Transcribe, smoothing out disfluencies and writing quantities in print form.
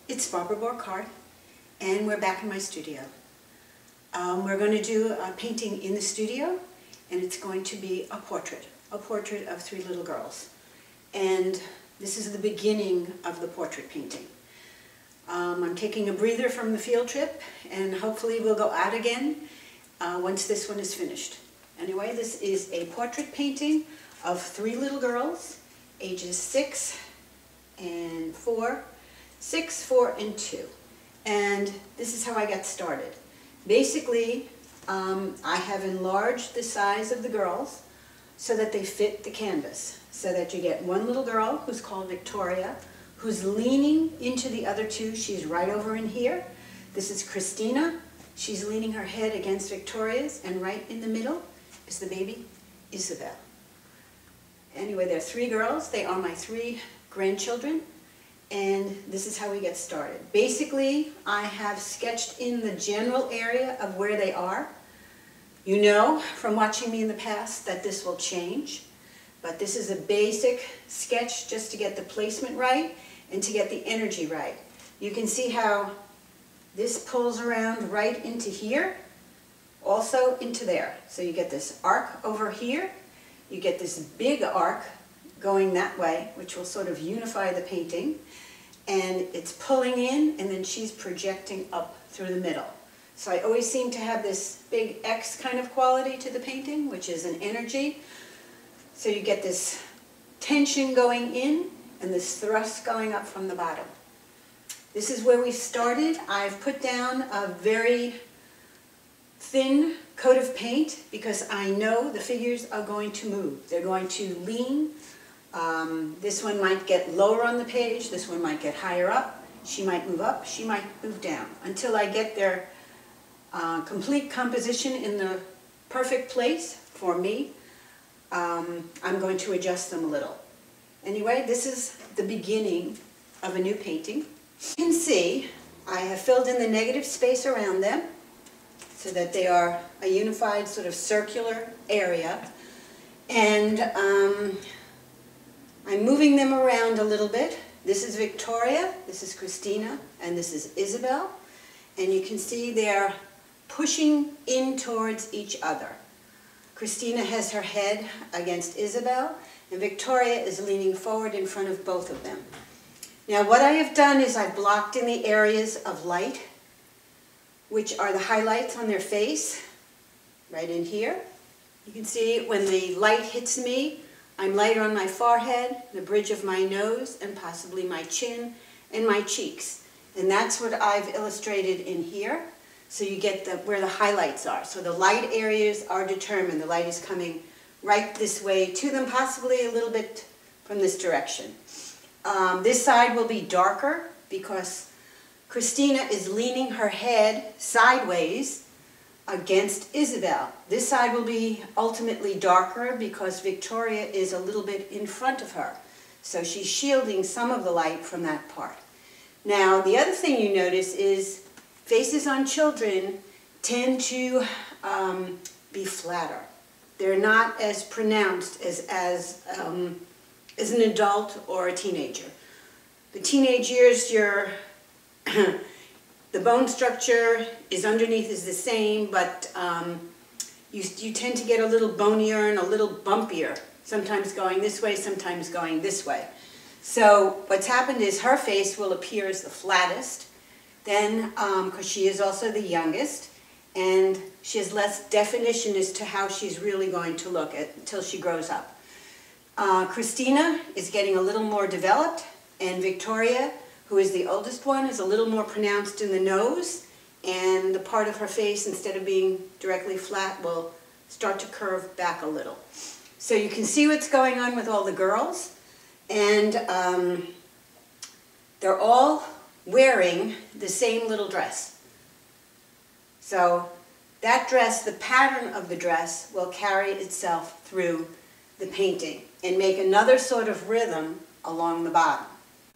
It's Barbara Borck-Hart, and we're back in my studio. We're going to do a painting in the studio, and it's going to be a portrait of three little girls. And this is the beginning of the portrait painting. I'm taking a breather from the field trip, and hopefully we'll go out again once this one is finished. Anyway, this is a portrait painting of three little girls, ages 6 and 4, 6, 4, and 2. And this is how I got started. Basically, I have enlarged the size of the girls so that they fit the canvas. So that you get one little girl who's called Victoria, who's leaning into the other two. She's right over in here. This is Christina. She's leaning her head against Victoria's, and right in the middle is the baby, Isabel. Anyway, there are three girls. They are my 3 grandchildren. And this is how we get started. Basically, I have sketched in the general area of where they are. You know from watching me in the past that this will change, but this is a basic sketch just to get the placement right and to get the energy right. You can see how this pulls around right into here, also into there. So you get this arc over here, you get this big arc going that way, which will sort of unify the painting, and it's pulling in, and then she's projecting up through the middle. So I always seem to have this big X kind of quality to the painting, which is an energy. So you get this tension going in, and this thrust going up from the bottom. This is where we started. I've put down a very thin coat of paint because I know the figures are going to move. They're going to lean. This one might get lower on the page, this one might get higher up, she might move up, she might move down. Until I get their complete composition in the perfect place for me, I'm going to adjust them a little. Anyway, this is the beginning of a new painting. You can see I have filled in the negative space around them so that they are a unified sort of circular area. And I'm moving them around a little bit. This is Victoria, this is Christina, and this is Isabel. And you can see they're pushing in towards each other. Christina has her head against Isabel, and Victoria is leaning forward in front of both of them. Now what I have done is I've blocked in the areas of light, which are the highlights on their face, right in here. You can see when the light hits me, I'm lighter on my forehead, the bridge of my nose, and possibly my chin and my cheeks. And that's what I've illustrated in here. So you get where the highlights are. So the light areas are determined. The light is coming right this way to them, possibly a little bit from this direction. This side will be darker because Christina is leaning her head sideways against Isabel. This side will be ultimately darker because Victoria is a little bit in front of her. So she's shielding some of the light from that part. Now, the other thing you notice is faces on children tend to be flatter. They're not as pronounced as an adult or a teenager. The teenage years, the bone structure is underneath is the same, but you tend to get a little bonier and a little bumpier, sometimes going this way, sometimes going this way. So what's happened is her face will appear as the flattest, then because she is also the youngest, and she has less definition as to how she's really going to look until she grows up. Christina is getting a little more developed, and Victoria, who is the oldest one, is a little more pronounced in the nose, and the part of her face, instead of being directly flat, will start to curve back a little. So you can see what's going on with all the girls, and they're all wearing the same little dress. So that dress, the pattern of the dress, will carry itself through the painting and make another sort of rhythm along the bottom.